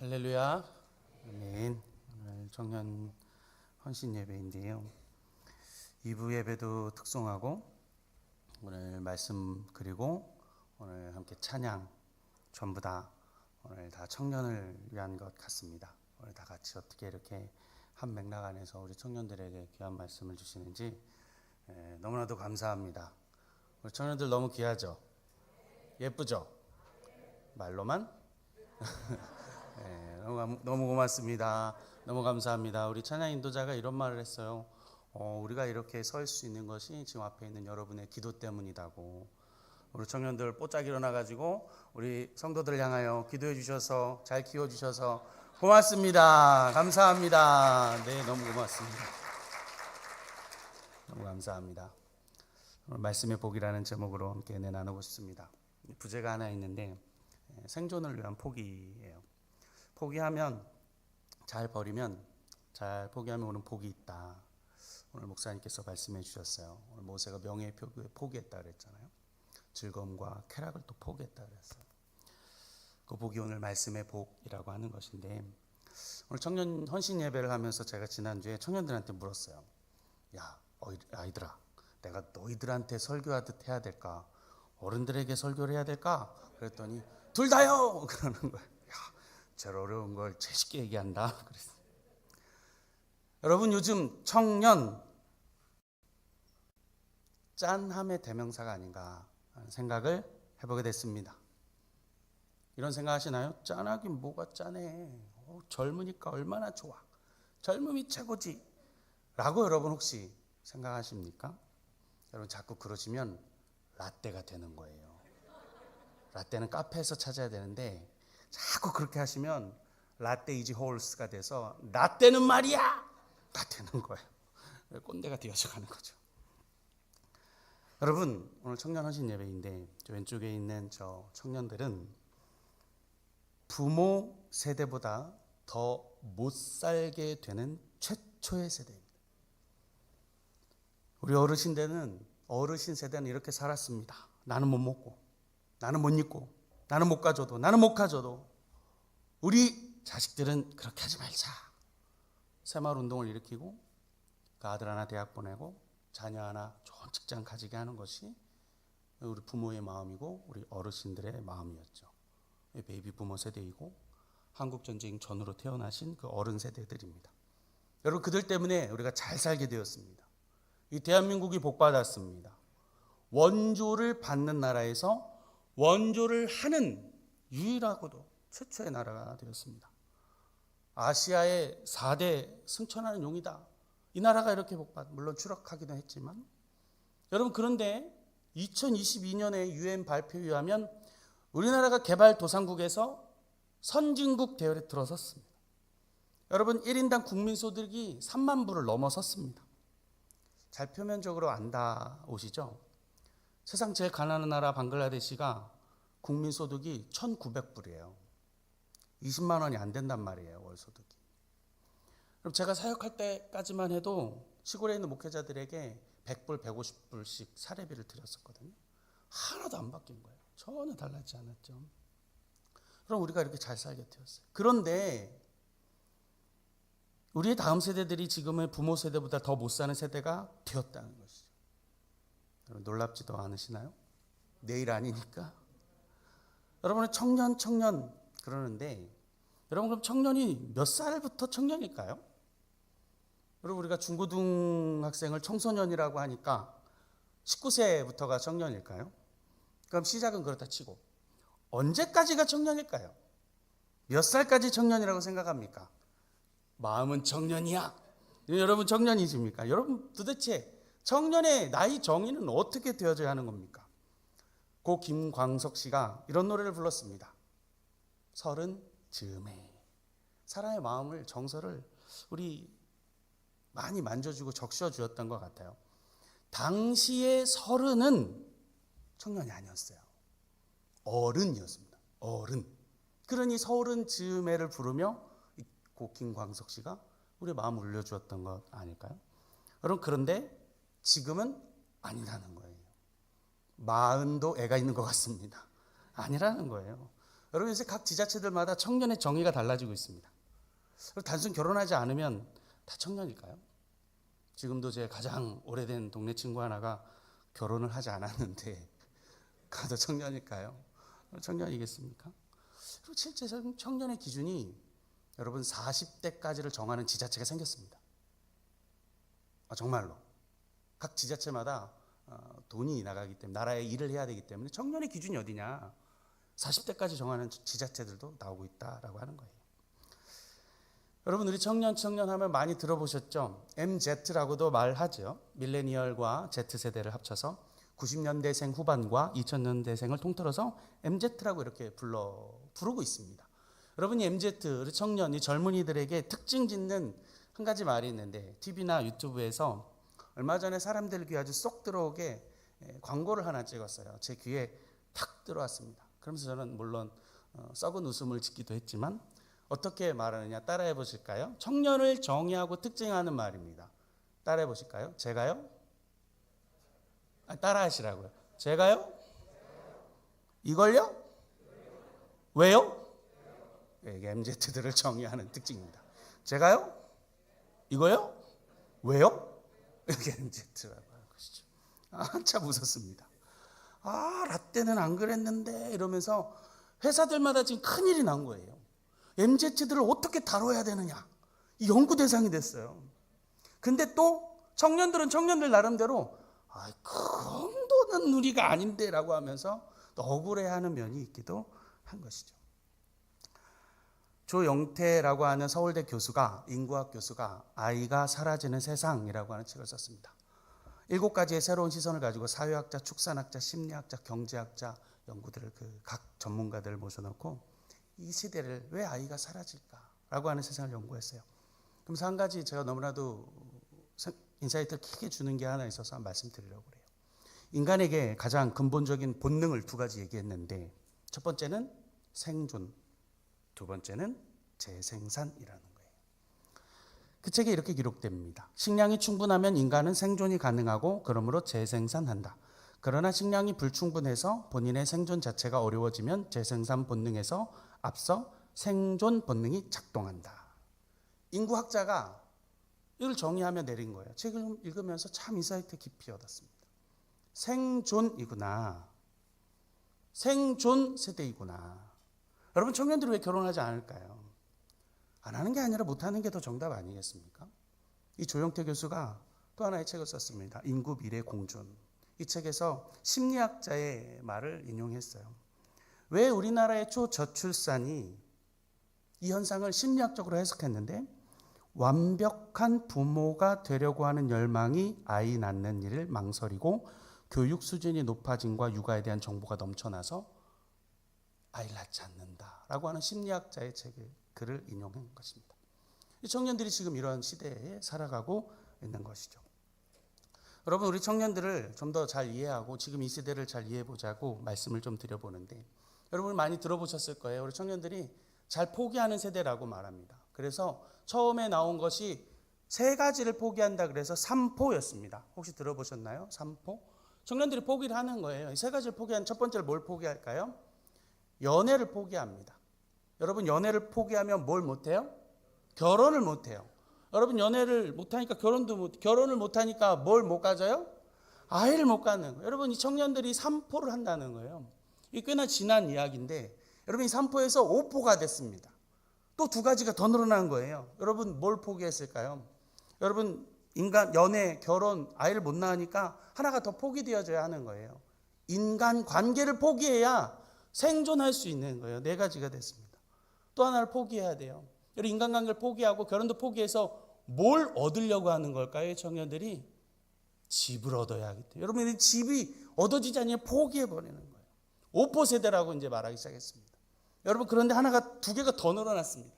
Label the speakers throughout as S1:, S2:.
S1: 할렐루야. 아멘. 오늘 청년 헌신 예배인데요. 2부 예배도 특송하고 오늘 말씀 그리고 오늘 함께 찬양 전부 다 오늘 다 청년을 위한 것 같습니다. 오늘 다 같이 어떻게 이렇게 한 맥락 안에서 우리 청년들에게 귀한 말씀을 주시는지 너무나도 감사합니다. 우리 청년들 너무 귀하죠? 예쁘죠? 말로만? 너무 고맙습니다. 너무 감사합니다. 우리 찬양 인도자가 이런 말을 했어요. 우리가 이렇게 설 수 있는 것이 지금 앞에 있는 여러분의 기도 때문이다고. 우리 청년들 뽀짝 일어나가지고 우리 성도들을 향하여 기도해 주셔서 잘 키워주셔서 고맙습니다. 감사합니다. 네, 너무 고맙습니다. 너무 감사합니다. 오늘 말씀의 복이라는 제목으로 함께 나누고 싶습니다. 부제가 하나 있는데 생존을 위한 포기예요. 포기하면 잘 버리면 잘 포기하면 오는 복이 있다. 오늘 목사님께서 말씀해 주셨어요. 오늘 모세가 명예의 표기에 포기했다 그랬잖아요. 즐거움과 쾌락을 또 포기했다 그랬어요. 그 복이 오늘 말씀의 복이라고 하는 것인데 오늘 청년 헌신 예배를 하면서 제가 지난주에 청년들한테 물었어요. 야, 아이들아, 내가 너희들한테 설교하듯 해야 될까? 어른들에게 설교를 해야 될까? 그랬더니 둘 다요! 그러는 거예요. 제일 어려운 걸 제일 쉽게 얘기한다. 그랬어요. 여러분 요즘 청년 짠함의 대명사가 아닌가 하는 생각을 해보게 됐습니다. 이런 생각 하시나요? 짠하긴 뭐가 짠해. 젊으니까 얼마나 좋아. 젊음이 최고지. 라고 여러분 혹시 생각하십니까? 여러분 자꾸 그러시면 라떼가 되는 거예요. 라떼는 카페에서 찾아야 되는데 자꾸 그렇게 하시면 라떼 이지 홀스가 돼서 라떼는 말이야! 가 되는 거예요. 꼰대가 되어져 가는 거죠. 여러분 오늘 청년 헌신 예배인데 저 왼쪽에 있는 저 청년들은 부모 세대보다 더 못 살게 되는 최초의 세대입니다. 우리 어르신 세대는 이렇게 살았습니다. 나는 못 먹고 나는 못 입고 나는 못 가져도 나는 못 가져도 우리 자식들은 그렇게 하지 말자. 새마을운동을 일으키고 그 아들 하나 대학 보내고 자녀 하나 좋은 직장 가지게 하는 것이 우리 부모의 마음이고 우리 어르신들의 마음이었죠. 베이비 부모 세대이고 한국전쟁 전후로 태어나신 그 어른 세대들입니다. 여러분 그들 때문에 우리가 잘 살게 되었습니다. 이 대한민국이 복받았습니다. 원조를 받는 나라에서 원조를 하는 유일하고도 최초의 나라가 되었습니다. 아시아의 4대 승천하는 용이다. 이 나라가 이렇게 물론 추락하기도 했지만 여러분 그런데 2022년에 UN 발표에 의하면 우리나라가 개발도상국에서 선진국 대열에 들어섰습니다. 여러분 1인당 국민소득이 3만 불을 넘어섰습니다. 잘 표면적으로 안다오시죠? 세상 제일 가난한 나라 방글라데시가 국민소득이 1,900불이에요. 20만 원이 안 된단 말이에요. 월소득이. 그럼 제가 사역할 때까지만 해도 시골에 있는 목회자들에게 100불, 150불씩 사례비를 드렸었거든요. 하나도 안 바뀐 거예요. 전혀 달라지지 않았죠. 그럼 우리가 이렇게 잘 살게 되었어요. 그런데 우리의 다음 세대들이 지금의 부모 세대보다 더 못 사는 세대가 되었다는 것이죠. 놀랍지도 않으시나요? 내일 아니니까. 여러분은 청년 그러는데 여러분 그럼 청년이 몇 살부터 청년일까요? 여러분 우리가 중고등학생을 청소년이라고 하니까 19세부터가 청년일까요? 그럼 시작은 그렇다 치고 언제까지가 청년일까요? 몇 살까지 청년이라고 생각합니까? 마음은 청년이야. 여러분 청년이십니까? 여러분 도대체 청년의 나이 정의는 어떻게 되어져야 하는 겁니까? 고 김광석 씨가 이런 노래를 불렀습니다. 30 즈음에. 사람의 마음을 정서를 우리 많이 만져주고 적셔주었던 것 같아요. 당시의 30은 청년이 아니었어요. 어른이었습니다. 어른. 그러니 30 즈음에를 부르며 고 김광석 씨가 우리 마음을 울려주었던 것 아닐까요? 여러분 그런데 지금은 아니라는 거예요. 40도 애가 있는 것 같습니다. 아니라는 거예요. 여러분 요새 각 지자체들마다 청년의 정의가 달라지고 있습니다. 단순 결혼하지 않으면 다 청년일까요? 지금도 제 가장 오래된 동네 친구 하나가 결혼을 하지 않았는데 가도 청년일까요? 청년이겠습니까? 그리고 실제 청년의 기준이 여러분 40대까지를 정하는 지자체가 생겼습니다. 정말로 각 지자체마다 돈이 나가기 때문에 나라에 일을 해야 되기 때문에 청년의 기준이 어디냐 40대까지 정하는 지자체들도 나오고 있다라고 하는 거예요. 여러분 우리 청년 하면 많이 들어보셨죠? MZ라고도 말하죠. 밀레니얼과 Z세대를 합쳐서 90년대생 후반과 2000년대생을 통틀어서 MZ라고 이렇게 부르고 있습니다. 여러분 이 MZ, 우리 청년, 이 젊은이들에게 특징 짓는 한 가지 말이 있는데 TV나 유튜브에서 얼마 전에 사람들 귀에 아주 쏙 들어오게 광고를 하나 찍었어요. 제 귀에 탁 들어왔습니다. 그러면서 저는 물론 썩은 웃음을 짓기도 했지만 어떻게 말하느냐 따라해 보실까요? 청년을 정의하고 특징하는 말입니다. 따라해 보실까요? 제가요? 따라 하시라고요. 제가요? 이걸요? 왜요? 이게 MZ들을 정의하는 특징입니다. 제가요? 이거요? 왜요? 이게 MZ라고 하는 것이죠. 한참 웃었습니다. 라떼는 안 그랬는데 이러면서 회사들마다 지금 큰일이 난 거예요. MZ들을 어떻게 다뤄야 되느냐 이 연구 대상이 됐어요. 근데 또 청년들은 청년들 나름대로 그 정도는 우리가 아닌데 라고 하면서 또 억울해하는 면이 있기도 한 것이죠. 조영태라고 하는 서울대 교수가 인구학 교수가 아이가 사라지는 세상이라고 하는 책을 썼습니다. 7가지의 새로운 시선을 가지고 사회학자, 축산학자, 심리학자, 경제학자 연구들을 각 전문가들을 모셔놓고 이 시대를 왜 아이가 사라질까라고 하는 세상을 연구했어요. 그래서 한 가지 제가 너무나도 인사이트를 크게 주는 게 하나 있어서 말씀드리려고 그래요. 인간에게 가장 근본적인 본능을 2가지 얘기했는데 첫 번째는 생존, 2번째는 재생산이라는 거예요. 그 책에 이렇게 기록됩니다. 식량이 충분하면 인간은 생존이 가능하고 그러므로 재생산한다. 그러나 식량이 불충분해서 본인의 생존 자체가 어려워지면 재생산 본능에서 앞서 생존 본능이 작동한다. 인구학자가 이걸 정의하며 내린 거예요. 책을 읽으면서 참 인사이트 깊이 얻었습니다. 생존이구나. 생존 세대이구나. 여러분 청년들이 왜 결혼하지 않을까요? 안 하는 게 아니라 못하는 게 더 정답 아니겠습니까? 이 조영태 교수가 또 하나의 책을 썼습니다. 인구 미래 공존. 이 책에서 심리학자의 말을 인용했어요. 왜 우리나라의 초저출산이 이 현상을 심리학적으로 해석했는데 완벽한 부모가 되려고 하는 열망이 아이 낳는 일을 망설이고 교육 수준이 높아짐과 육아에 대한 정보가 넘쳐나서 아이를 낳지 않는다라고 하는 심리학자의 글을 인용한 것입니다. 청년들이 지금 이런 시대에 살아가고 있는 것이죠. 여러분 우리 청년들을 좀 더 잘 이해하고 지금 이 시대를 잘 이해해보자고 말씀을 좀 드려보는데 여러분 많이 들어보셨을 거예요. 우리 청년들이 잘 포기하는 세대라고 말합니다. 그래서 처음에 나온 것이 3가지를 포기한다 그래서 3포였습니다. 혹시 들어보셨나요? 3포? 청년들이 포기를 하는 거예요. 이 3가지를 포기한 첫 번째를 뭘 포기할까요? 연애를 포기합니다. 여러분 연애를 포기하면 뭘 못해요? 결혼을 못해요. 여러분 연애를 못하니까 결혼을 못하니까 뭘 못 가져요? 아이를 못 갖는 거예요. 여러분 이 청년들이 3포를 한다는 거예요. 이 꽤나 지난 이야기인데 여러분 이 3포에서 5포가 됐습니다. 또 2가지가 더 늘어난 거예요. 여러분 뭘 포기했을까요? 여러분 인간 연애, 결혼, 아이를 못 낳으니까 하나가 더 포기되어져야 하는 거예요. 인간 관계를 포기해야 생존할 수 있는 거예요. 4가지가 됐습니다. 또 하나를 포기해야 돼요. 여러분 인간관계를 포기하고 결혼도 포기해서 뭘 얻으려고 하는 걸까요? 청년들이 집을 얻어야 하기 때문에 여러분 집이 얻어지지 않으면 포기해버리는 거예요. 5포 세대라고 이제 말하기 시작했습니다. 여러분 그런데 2개가 더 늘어났습니다.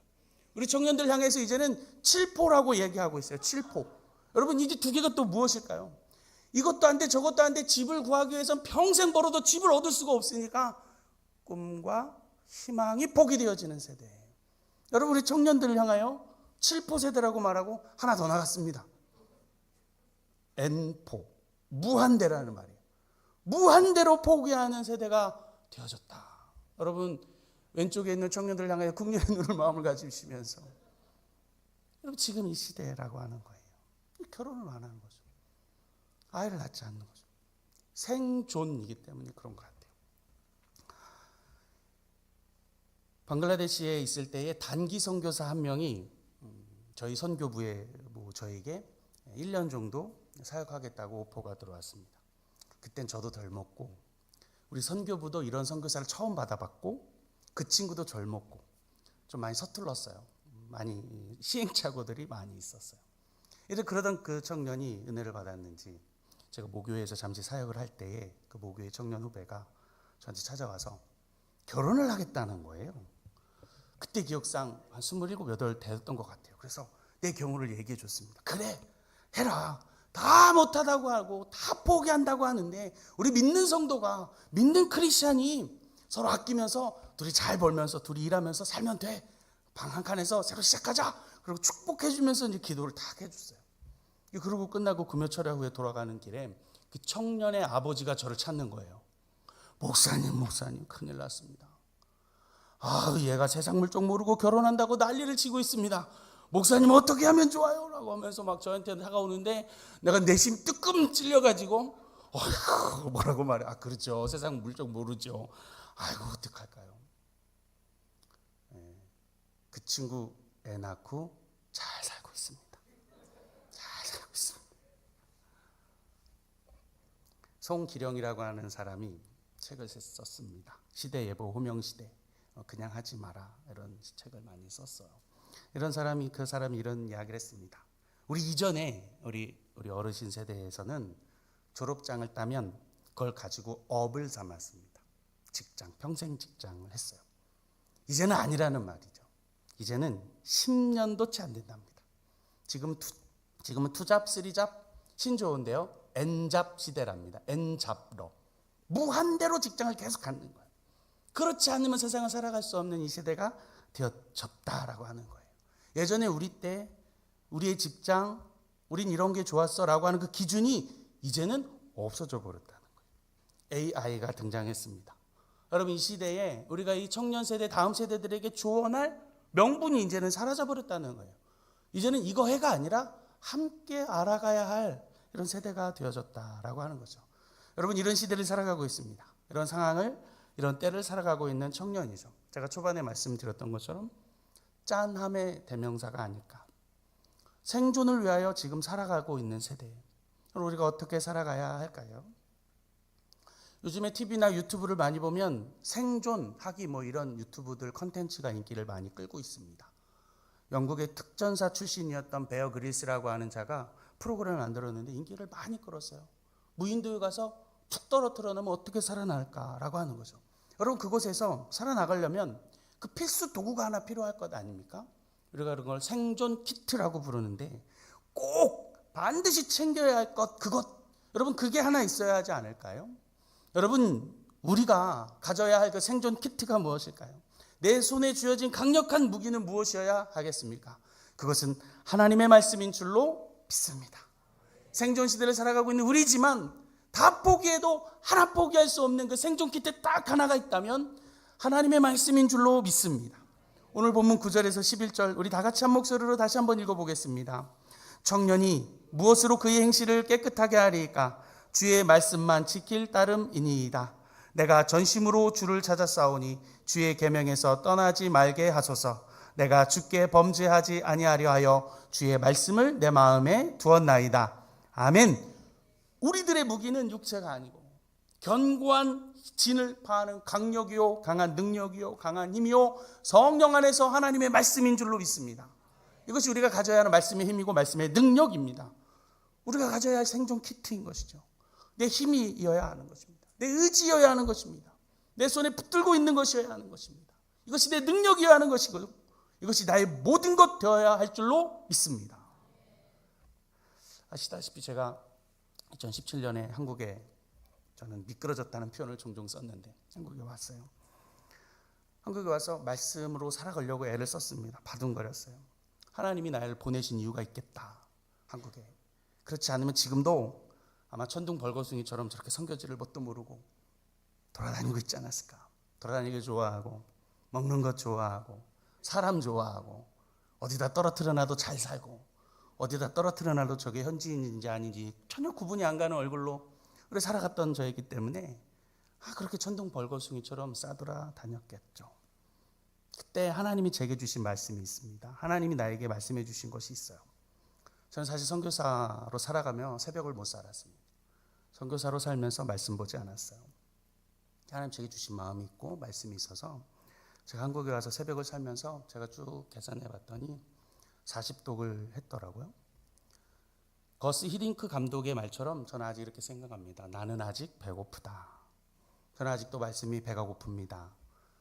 S1: 우리 청년들 향해서 이제는 7포라고 얘기하고 있어요. 7포. 여러분 이제 2개가 또 무엇일까요? 이것도 안 돼 저것도 안 돼 집을 구하기 위해서는 평생 벌어도 집을 얻을 수가 없으니까 꿈과 희망이 포기되어지는 세대예요. 여러분 우리 청년들을 향하여 7포 세대라고 말하고 하나 더 나갔습니다. N포. 무한대라는 말이에요. 무한대로 포기하는 세대가 되어졌다. 여러분 왼쪽에 있는 청년들을 향해 국률의 눈을 마음을 가지시면서 여러분 지금 이 시대라고 하는 거예요. 결혼을 안 하는 거죠. 아이를 낳지 않는 거죠. 생존이기 때문에 그런 것 같아요. 방글라데시에 있을 때에 단기 선교사 한 명이 저희 선교부에 저에게 1년 정도 사역하겠다고 오퍼가 들어왔습니다. 그땐 저도 덜 먹고 우리 선교부도 이런 선교사를 처음 받아봤고 그 친구도 덜 먹고 좀 많이 서툴렀어요. 많이 시행착오들이 많이 있었어요. 이제 그러던 그 청년이 은혜를 받았는지 제가 모교회에서 잠시 사역을 할 때에 그 모교회 청년 후배가 저한테 찾아와서 결혼을 하겠다는 거예요. 그때 기억상 한 27, 8 되었던 것 같아요. 그래서 내 경우를 얘기해 줬습니다. 그래, 해라. 다 못하다고 하고 다 포기한다고 하는데 우리 믿는 성도가, 믿는 크리스찬이 서로 아끼면서 둘이 잘 벌면서 둘이 일하면서 살면 돼. 방 한 칸에서 새로 시작하자. 그리고 축복해 주면서 이제 기도를 다 해줬어요. 그러고 끝나고 금요철야 후에 돌아가는 길에 그 청년의 아버지가 저를 찾는 거예요. 목사님 큰일 났습니다. 얘가 세상 물정 모르고 결혼한다고 난리를 치고 있습니다. 목사님 어떻게 하면 좋아요? 라고 하면서 막 저한테 다가오는데 내가 내심 뜨끔 찔려가지고 뭐라고 말해. 그렇죠. 세상 물정 모르죠. 아이고 어떡할까요? 그 친구 애 낳고 잘 살고 있습니다. 잘 살고 있습니다. 송기령이라고 하는 사람이 책을 썼습니다. 시대예보 호명시대. 그냥 하지 마라. 이런 책을 많이 썼어요. 그 사람이 이런 이야기를 했습니다. 우리 이전에 우리 어르신 세대에서는 졸업장을 따면 그걸 가지고 업을 삼았습니다. 직장, 평생 직장을 했어요. 이제는 아니라는 말이죠. 이제는 10년도 채 안 된답니다. 지금은 투잡, 쓰리잡, 신조어인데요. N잡 시대랍니다. N잡로. 무한대로 직장을 계속 갖는 거예요. 그렇지 않으면 세상을 살아갈 수 없는 이 세대가 되어졌다라고 하는 거예요. 예전에 우리 때 우리의 직장, 우린 이런 게 좋았어 라고 하는 그 기준이 이제는 없어져 버렸다는 거예요. AI가 등장했습니다. 여러분 이 시대에 우리가 이 청년 세대, 다음 세대들에게 조언할 명분이 이제는 사라져 버렸다는 거예요. 이제는 이거 해가 아니라 함께 알아가야 할 이런 세대가 되어졌다라고 하는 거죠. 여러분 이런 시대를 살아가고 있습니다. 이런 상황을, 이런 때를 살아가고 있는 청년이죠. 제가 초반에 말씀드렸던 것처럼 짠함의 대명사가 아닐까. 생존을 위하여 지금 살아가고 있는 세대. 우리가 어떻게 살아가야 할까요? 요즘에 TV나 유튜브를 많이 보면 생존하기 이런 유튜브들 컨텐츠가 인기를 많이 끌고 있습니다. 영국의 특전사 출신이었던 베어 그릴스라고 하는 자가 프로그램을 만들었는데 인기를 많이 끌었어요. 무인도에 가서 툭 떨어뜨려 놓으면 어떻게 살아날까라고 하는 거죠. 여러분 그곳에서 살아나가려면 그 필수 도구가 하나 필요할 것 아닙니까? 우리가 그런 걸 생존 키트라고 부르는데 꼭 반드시 챙겨야 할 그것. 여러분 그게 하나 있어야 하지 않을까요? 여러분 우리가 가져야 할 그 생존 키트가 무엇일까요? 내 손에 쥐어진 강력한 무기는 무엇이어야 하겠습니까? 그것은 하나님의 말씀인 줄로 믿습니다. 생존 시대를 살아가고 있는 우리지만 다 포기해도 하나 포기할 수 없는 그 생존 키트 딱 하나가 있다면 하나님의 말씀인 줄로 믿습니다. 오늘 본문 9절에서 11절 우리 다 같이 한 목소리로 다시 한번 읽어보겠습니다. 청년이 무엇으로 그의 행실을 깨끗하게 하리까? 주의 말씀만 지킬 따름이니이다. 내가 전심으로 주를 찾았사오니 주의 계명에서 떠나지 말게 하소서. 내가 주께 범죄하지 아니하려 하여 주의 말씀을 내 마음에 두었나이다. 아멘. 우리들의 무기는 육체가 아니고 견고한 진을 파하는 강력이요 강한 능력이요 강한 힘이요 성령 안에서 하나님의 말씀인 줄로 믿습니다. 이것이 우리가 가져야 하는 말씀의 힘이고 말씀의 능력입니다. 우리가 가져야 할 생존 키트인 것이죠. 내 힘이어야 하는 것입니다. 내 의지여야 하는 것입니다. 내 손에 붙들고 있는 것이어야 하는 것입니다. 이것이 내 능력이어야 하는 것이고 이것이 나의 모든 것 되어야 할 줄로 믿습니다. 아시다시피 제가 2017년에 한국에 저는 미끄러졌다는 표현을 종종 썼는데 한국에 왔어요. 한국에 와서 말씀으로 살아가려고 애를 썼습니다. 바둥거렸어요. 하나님이 나를 보내신 이유가 있겠다. 한국에. 그렇지 않으면 지금도 아마 천둥 벌거숭이처럼 저렇게 선교지를 뭣도 모르고 돌아다니고 있지 않았을까. 돌아다니기 좋아하고 먹는 것 좋아하고 사람 좋아하고 어디다 떨어뜨려 놔도 잘 살고 어디다 떨어뜨려 놔도 저게 현지인인지 아닌지 전혀 구분이 안 가는 얼굴로 그래 살아갔던 저이기 때문에 그렇게 천둥 벌거숭이처럼 싸돌아 다녔겠죠. 그때 하나님이 제게 주신 말씀이 있습니다. 하나님이 나에게 말씀해 주신 것이 있어요. 저는 사실 선교사로 살아가며 새벽을 못 살았습니다. 선교사로 살면서 말씀 보지 않았어요. 하나님 제게 주신 마음이 있고 말씀이 있어서 제가 한국에 와서 새벽을 살면서 제가 쭉 계산해 봤더니 40독을 했더라고요. 거스 히딩크 감독의 말처럼 저는 아직 이렇게 생각합니다. 나는 아직 배고프다. 저는 아직도 말씀이 배가 고픕니다.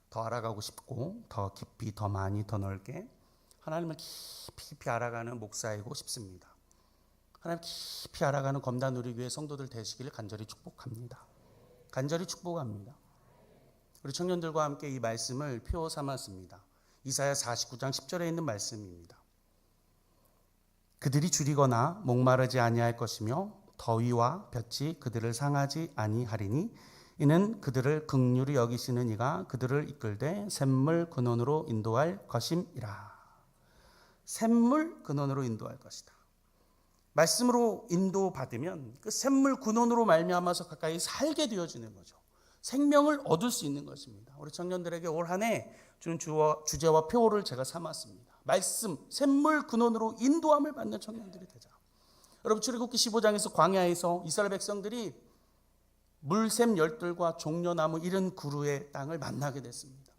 S1: 더 알아가고 싶고 더 깊이 더 많이 더 넓게 하나님을 깊이 알아가는 목사이고 싶습니다. 하나님 깊이 알아가는 검단 우리교회 성도들 되시기를 간절히 축복합니다. 간절히 축복합니다. 우리 청년들과 함께 이 말씀을 표 삼았습니다. 이사야 49장 10절에 있는 말씀입니다. 그들이 줄이거나 목마르지 아니할 것이며 더위와 볕이 그들을 상하지 아니하리니 이는 그들을 긍휼히 여기시는 이가 그들을 이끌되 샘물 근원으로 인도할 것임이라. 샘물 근원으로 인도할 것이다. 말씀으로 인도받으면 그 샘물 근원으로 말미암아서 가까이 살게 되어지는 거죠. 생명을 얻을 수 있는 것입니다. 우리 청년들에게 올 한 해 주는 주제와 표를 제가 삼았습니다. 말씀, 샘물 근원으로 인도함을 받는 청년들이 되자. 여러분 출애굽기 15장에서 광야에서 이스라엘 백성들이 물샘 열들과 종려나무 이른 구루의 땅을 만나게 됐습니다.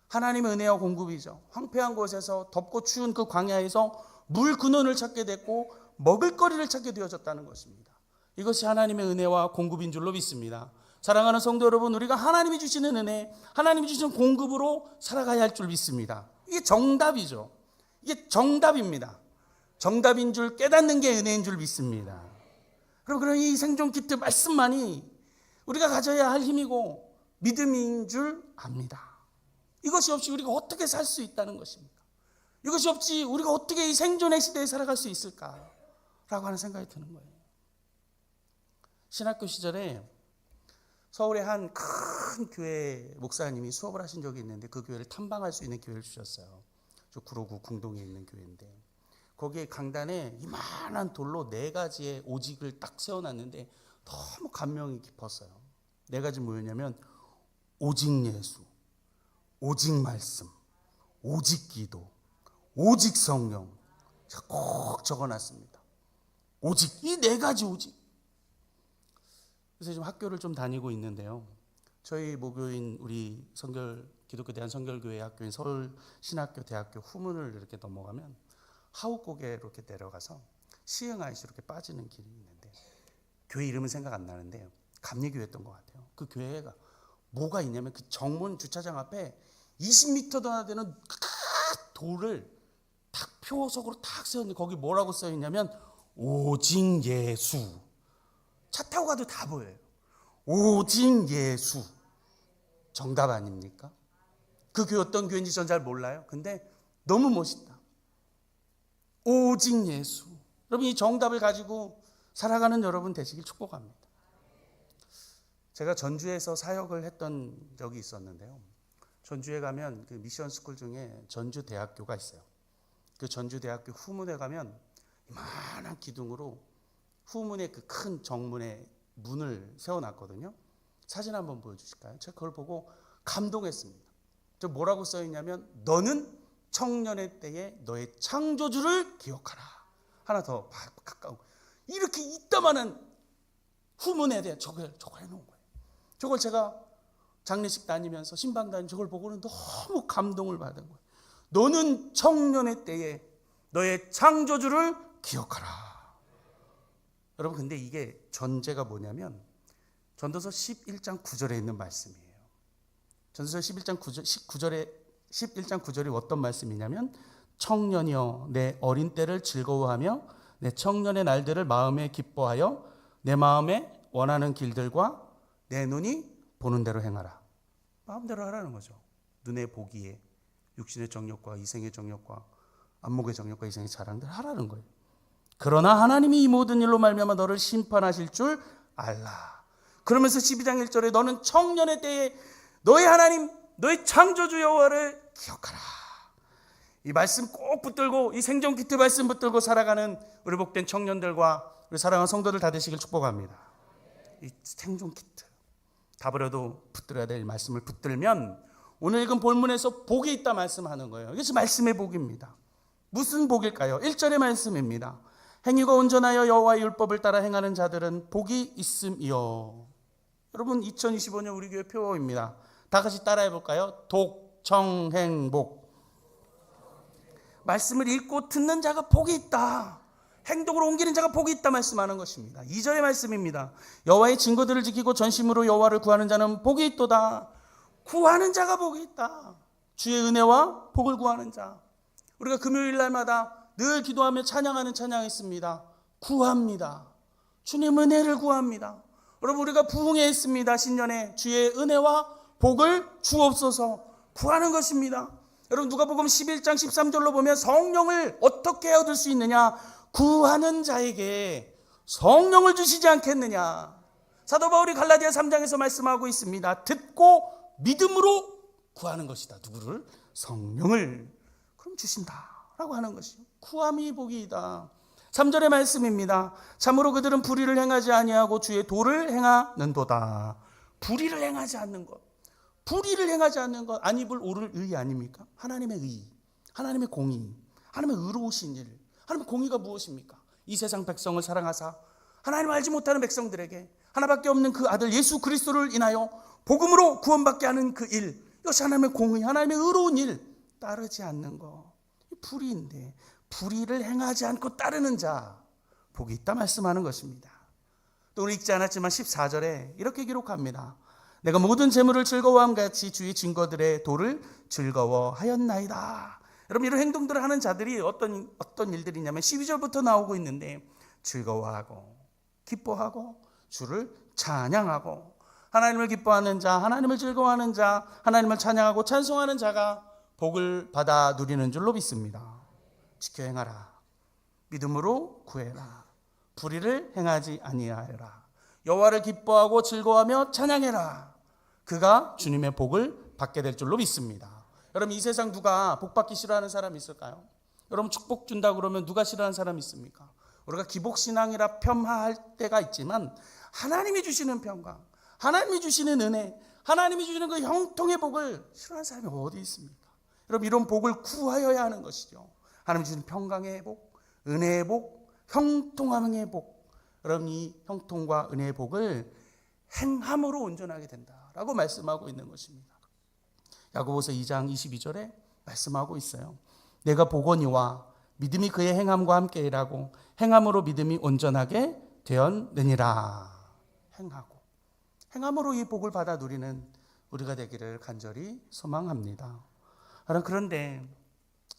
S1: 하나님의 은혜와 공급이죠. 황폐한 곳에서 덥고 추운 그 광야에서 물 근원을 찾게 됐고 먹을거리를 찾게 되어졌다는 것입니다. 이것이 하나님의 은혜와 공급인 줄로 믿습니다. 사랑하는 성도 여러분, 우리가 하나님이 주시는 은혜, 하나님이 주시는 공급으로 살아가야 할 줄 믿습니다. 이게 정답이죠. 이게 정답입니다. 정답인 줄 깨닫는 게 은혜인 줄 믿습니다. 그럼 이 생존 키트 말씀만이 우리가 가져야 할 힘이고 믿음인 줄 압니다. 이것이 없이 우리가 어떻게 살 수 있다는 것입니까? 이것이 없이 우리가 어떻게 이 생존의 시대에 살아갈 수 있을까라고 하는 생각이 드는 거예요. 신학교 시절에 서울의 한 큰 교회 목사님이 수업을 하신 적이 있는데 그 교회를 탐방할 수 있는 기회를 주셨어요. 저 구로구 궁동에 있는 교회인데 거기에 강단에 이만한 돌로 4가지의 오직을 딱 세워놨는데 너무 감명이 깊었어요. 4가지 뭐였냐면 오직 예수, 오직 말씀, 오직 기도, 오직 성령. 제가 꼭 적어놨습니다. 오직, 이 4가지 오직. 그래서 지금 학교를 좀 다니고 있는데요. 저희 모교인 우리 기독교 대한선결교회 학교인 서울 신학교 대학교 후문을 이렇게 넘어가면 하우곡에 이렇게 내려가서 시흥아이시로 이렇게 빠지는 길이 있는데 교회 이름은 생각 안 나는데 감리교회였던 것 같아요. 그 교회가 뭐가 있냐면 그 정문 주차장 앞에 20m도 되는 큰 돌을 탁 표석으로 탁 세웠는데 거기 뭐라고 써 있냐면 오직 예수. 차 타고 가도 다 보여요. 오직 예수. 정답 아닙니까? 그 교회 어떤 교회인지 전 잘 몰라요. 근데 너무 멋있다. 오직 예수. 여러분 이 정답을 가지고 살아가는 여러분 되시길 축복합니다. 제가 전주에서 사역을 했던 적이 있었는데요. 전주에 가면 그 미션 스쿨 중에 전주대학교가 있어요. 그 전주대학교 후문에 가면 이만한 기둥으로 후문에 그 큰 정문에 문을 세워놨거든요. 사진 한번 보여주실까요? 제가 그걸 보고 감동했습니다. 저 뭐라고 써있냐면 너는 청년의 때에 너의 창조주를 기억하라. 하나 더 가까운 이렇게 이따만한 후문에 대해 저걸 해놓은 거예요. 저걸 제가 장례식 다니면서 신방 다니면서 저걸 보고는 너무 감동을 받은 거예요. 너는 청년의 때에 너의 창조주를 기억하라. 여러분 근데 이게 전제가 뭐냐면 전도서 11장 9절에 있는 말씀이에요. 전도서 11장 9절이 어떤 말씀이냐면 청년이여 내 어린 때를 즐거워하며 내 청년의 날들을 마음에 기뻐하여 내 마음에 원하는 길들과 내 눈이 보는 대로 행하라. 마음대로 하라는 거죠. 눈에 보기에 육신의 정욕과 이생의 정욕과 안목의 정욕과 이생의 자랑들 하라는 거예요. 그러나 하나님이 이 모든 일로 말미암아 너를 심판하실 줄 알라. 그러면서 12장 1절에 너는 청년의 때에 너의 하나님 너희 창조주 여호와를 기억하라. 이 말씀 꼭 붙들고, 이 생존 키트 말씀 붙들고 살아가는 우리 복된 청년들과 우리 사랑하는 성도들 다 되시길 축복합니다. 이 생존 키트 다 버려도 붙들어야 될 말씀을 붙들면 오늘 읽은 본문에서 복이 있다 말씀하는 거예요. 이것이 말씀의 복입니다. 무슨 복일까요? 1절의 말씀입니다. 행위가 온전하여 여호와의 율법을 따라 행하는 자들은 복이 있음이요. 여러분 2025년 우리 교회 표어입니다. 다 같이 따라해 볼까요? 독청행복. 말씀을 읽고 듣는 자가 복이 있다. 행동으로 옮기는 자가 복이 있다 말씀하는 것입니다. 2절의 말씀입니다. 여호와의 증거들을 지키고 전심으로 여호와를 구하는 자는 복이 있도다. 구하는 자가 복이 있다. 주의 은혜와 복을 구하는 자. 우리가 금요일 날마다 늘 기도하며 찬양하는 찬양이 있습니다. 구합니다. 주님 은혜를 구합니다. 여러분 우리가 부흥했습니다. 신년에 주의 은혜와 복을 주옵소서 구하는 것입니다. 여러분 누가복음 11장 13절로 보면 성령을 어떻게 얻을 수 있느냐? 구하는 자에게 성령을 주시지 않겠느냐? 사도 바울이 갈라디아 3장에서 말씀하고 있습니다. 듣고 믿음으로 구하는 것이다. 누구를? 성령을. 그럼 주신다라고 하는 것이요. 구함이 복이다. 3절의 말씀입니다. 참으로 그들은 불의를 행하지 아니하고 주의 도를 행하는도다. 불의를 행하지 않는 것. 불의를 행하지 않는 것. 안 입을 오를 의 아닙니까? 하나님의 의, 하나님의 공의, 하나님의 의로우신 일. 하나님의 공의가 무엇입니까? 이 세상 백성을 사랑하사 하나님을 알지 못하는 백성들에게 하나밖에 없는 그 아들 예수 그리스도를 인하여 복음으로 구원받게 하는 그 일. 이것이 하나님의 공의, 하나님의 의로운 일. 따르지 않는 것. 불의인데 불의를 행하지 않고 따르는 자 복이 있다 말씀하는 것입니다. 또 우리 읽지 않았지만 14절에 이렇게 기록합니다. 내가 모든 재물을 즐거워함 같이 주의 증거들의 도를 즐거워하였나이다. 여러분 이런 행동들을 하는 자들이 어떤 일들이냐면 12절부터 나오고 있는데 즐거워하고 기뻐하고 주를 찬양하고 하나님을 기뻐하는 자, 하나님을 즐거워하는 자, 하나님을 찬양하고 찬송하는 자가 복을 받아 누리는 줄로 믿습니다. 지켜 행하라. 믿음으로 구해라. 불의를 행하지 아니하여라. 여호와를 기뻐하고 즐거워하며 찬양해라. 그가 주님의 복을 받게 될 줄로 믿습니다. 여러분 이 세상 누가 복 받기 싫어하는 사람이 있을까요? 여러분 축복 준다 그러면 누가 싫어하는 사람이 있습니까? 우리가 기복신앙이라 폄하할 때가 있지만 하나님이 주시는 평강, 하나님이 주시는 은혜, 하나님이 주시는 그 형통의 복을 싫어하는 사람이 어디 있습니까? 여러분 이런 복을 구하여야 하는 것이죠. 하나님 주시는 평강의 복, 은혜의 복, 형통함의 복. 여러분 이 형통과 은혜의 복을 행함으로 온전하게 된다라고 말씀하고 있는 것입니다. 야고보서 2장 22절에 말씀하고 있어요. 내가 보거니와 믿음이 그의 행함과 함께 일하고 행함으로 믿음이 온전하게 되었느니라. 행함으로 이 복을 받아 누리는 우리가 되기를 간절히 소망합니다. 그런데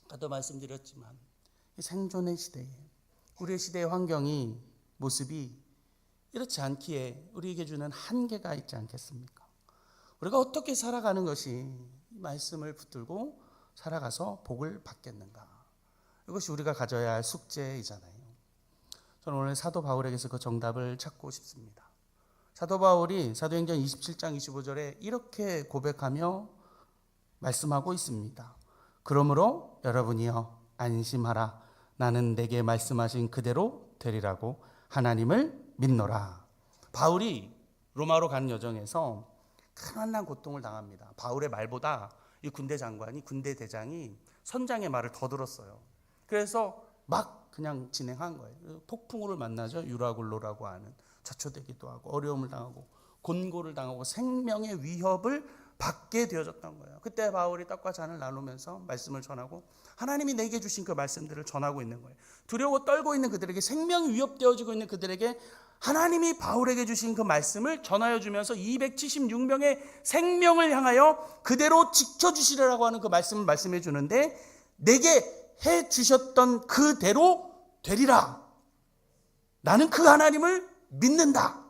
S1: 아까도 말씀드렸지만 이 생존의 시대에 우리의 시대의 환경이 모습이 이렇지 않기에 우리에게 주는 한계가 있지 않겠습니까? 우리가 어떻게 살아가는 것이 말씀을 붙들고 살아가서 복을 받겠는가? 이것이 우리가 가져야 할 숙제이잖아요. 저는 오늘 사도 바울에게서 그 정답을 찾고 싶습니다. 사도 바울이 사도행전 27장 25절에 이렇게 고백하며 말씀하고 있습니다. 그러므로 여러분이여 안심하라. 나는 내게 말씀하신 그대로 되리라고 하나님을 믿노라. 바울이 로마로 가는 여정에서 큰 환난 고통을 당합니다. 바울의 말보다 이 군대 장관이, 군대 대장이 선장의 말을 더 들었어요. 그래서 막 그냥 진행한 거예요. 폭풍우를 만나죠. 유라굴로라고 하는, 자초되기도 하고 어려움을 당하고 곤고를 당하고 생명의 위협을 받게 되어졌던 거예요. 그때 바울이 떡과 잔을 나누면서 말씀을 전하고 하나님이 내게 주신 그 말씀들을 전하고 있는 거예요. 두려워 떨고 있는 그들에게, 생명이 위협되어지고 있는 그들에게 하나님이 바울에게 주신 그 말씀을 전하여 주면서 276명의 생명을 향하여 그대로 지켜주시라고 하는 그 말씀을 말씀해 주는데, 내게 해 주셨던 그대로 되리라. 나는 그 하나님을 믿는다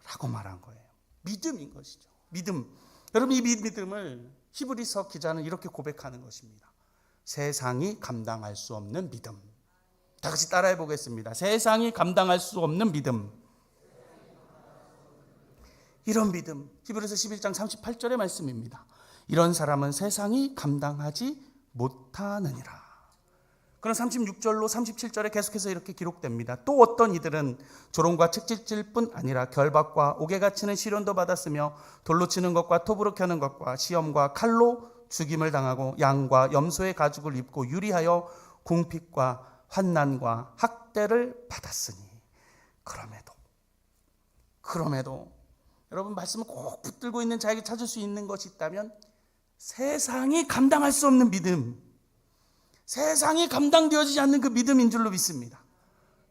S1: 라고 말한 거예요. 믿음인 것이죠. 믿음. 여러분 이 믿음을 히브리서 기자는 이렇게 고백하는 것입니다. 세상이 감당할 수 없는 믿음. 다 같이 따라해 보겠습니다. 세상이 감당할 수 없는 믿음. 이런 믿음, 히브리서 11장 38절의 말씀입니다. 이런 사람은 세상이 감당하지 못하느니라. 그럼 36절로 37절에 계속해서 이렇게 기록됩니다. 또 어떤 이들은 조롱과 책질질 뿐 아니라 결박과 옥에 갇히는 시련도 받았으며 돌로 치는 것과 톱으로 켜는 것과 시험과 칼로 죽임을 당하고 양과 염소의 가죽을 입고 유리하여 궁핍과 환난과 학대를 받았으니 그럼에도 여러분 말씀을 꼭 붙들고 있는 자에게 찾을 수 있는 것이 있다면 세상이 감당할 수 없는 믿음, 세상이 감당되어지지 않는 그 믿음인 줄로 믿습니다.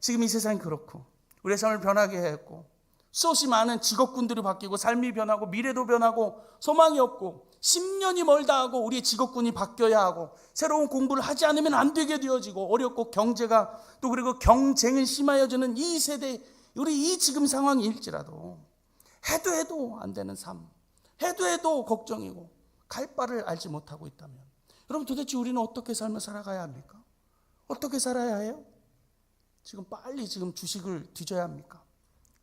S1: 지금 이 세상이 그렇고 우리의 삶을 변하게 했고 수없이 많은 직업군들이 바뀌고 삶이 변하고 미래도 변하고 소망이 없고 10년이 멀다 하고 우리의 직업군이 바뀌어야 하고 새로운 공부를 하지 않으면 안 되게 되어지고 어렵고 경제가 또 그리고 경쟁은 심하여지는 이 세대, 우리 이 지금 상황일지라도 해도 안 되는 삶, 해도 걱정이고 갈 바를 알지 못하고 있다면 여러분 도대체 우리는 어떻게 삶을 살아가야 합니까? 어떻게 살아야 해요? 지금 빨리 지금 주식을 뒤져야 합니까?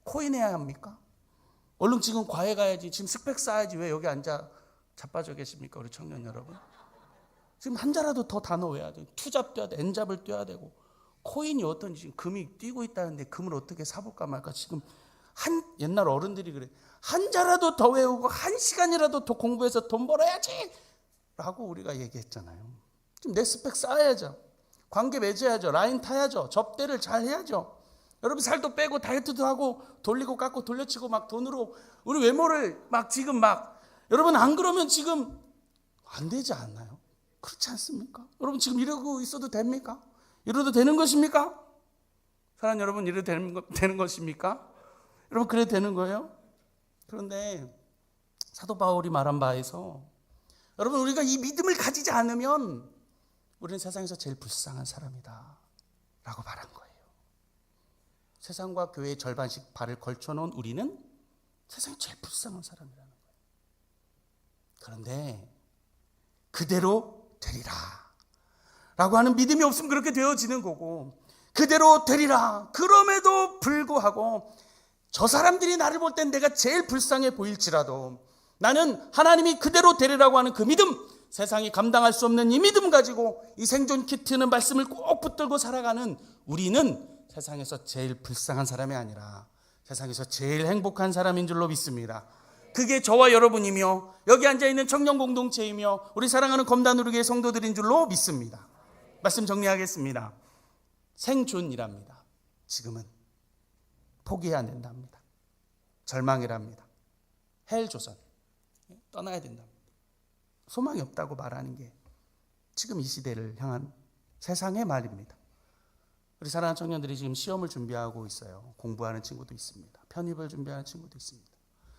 S1: 코인해야 합니까? 얼른 지금 과외 가야지, 지금 스펙 쌓아야지. 왜 여기 앉아 자빠져 계십니까? 우리 청년 여러분, 지금 한자라도 더 단어 외워야 돼. 투잡 뛰어야 돼, 엔잡을 뛰어야 되고, 코인이 어떤지 지금 금이 뛰고 있다는데 금을 어떻게 사볼까 말까. 지금 옛날 어른들이 그래, 한자라도 더 외우고 한 시간이라도 더 공부해서 돈 벌어야지 라고 우리가 얘기했잖아요. 지금 내 스펙 쌓아야죠, 관계 맺어야죠, 라인 타야죠, 접대를 잘 해야죠. 여러분 살도 빼고 다이어트도 하고 돌리고 깎고 돌려치고 막 돈으로 우리 외모를 막 지금 막, 여러분 안 그러면 지금 안 되지 않나요? 그렇지 않습니까? 여러분 지금 이러고 있어도 됩니까? 이러도 되는 것입니까? 사랑하는 여러분, 이래도 되는 것입니까? 여러분 그래도 되는 거예요? 그런데 사도 바울이 말한 바에서 여러분 우리가 이 믿음을 가지지 않으면 우리는 세상에서 제일 불쌍한 사람이다 라고 말한 거예요. 세상과 교회의 절반씩 발을 걸쳐놓은 우리는 세상에 제일 불쌍한 사람이라는 거예요. 그런데 그대로 되리라 라고 하는 믿음이 없으면 그렇게 되어지는 거고, 그대로 되리라 그럼에도 불구하고 저 사람들이 나를 볼 땐 내가 제일 불쌍해 보일지라도 나는 하나님이 그대로 되리라고 하는 그 믿음, 세상이 감당할 수 없는 이 믿음 가지고 이 생존 키트는 말씀을 꼭 붙들고 살아가는 우리는 세상에서 제일 불쌍한 사람이 아니라 세상에서 제일 행복한 사람인 줄로 믿습니다. 그게 저와 여러분이며 여기 앉아있는 청년 공동체이며 우리 사랑하는 검다누리교회 성도들인 줄로 믿습니다. 말씀 정리하겠습니다. 생존이랍니다. 지금은 포기해야 된답니다. 절망이랍니다. 헬조선, 떠나야 된답니다. 소망이 없다고 말하는 게 지금 이 시대를 향한 세상의 말입니다. 우리 사랑하는 청년들이 지금 시험을 준비하고 있어요. 공부하는 친구도 있습니다. 편입을 준비하는 친구도 있습니다.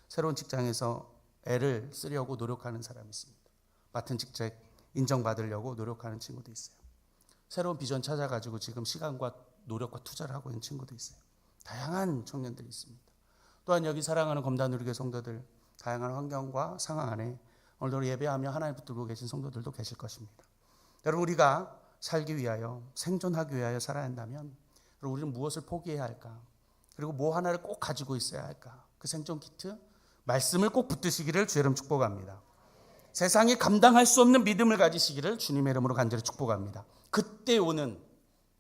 S1: 새로운 직장에서 애를 쓰려고 노력하는 사람이 있습니다. 맡은 직책 인정받으려고 노력하는 친구도 있어요. 새로운 비전 찾아가지고 지금 시간과 노력과 투자를 하고 있는 친구도 있어요. 다양한 청년들이 있습니다. 또한 여기 사랑하는 검다누리교회 성도들, 다양한 환경과 상황 안에 오늘도 예배하며 하나님 붙들고 계신 성도들도 계실 것입니다. 여러분 우리가 살기 위하여, 생존하기 위하여 살아야 한다면 우리는 무엇을 포기해야 할까? 그리고 뭐 하나를 꼭 가지고 있어야 할까? 그 생존 키트, 말씀을 꼭 붙드시기를 주의 이름 축복합니다. 세상이 감당할 수 없는 믿음을 가지시기를 주님의 이름으로 간절히 축복합니다. 그때 오는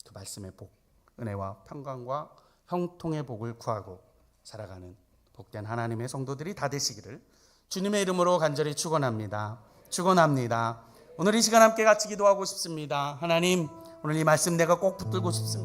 S1: 그 말씀의 복, 은혜와 평강과 형통의 복을 구하고 살아가는 복된 하나님의 성도들이 다 되시기를 주님의 이름으로 간절히 축원합니다. 오늘 이 시간 함께 같이 기도하고 싶습니다. 하나님, 오늘 이 말씀 내가 꼭 붙들고 싶습니다.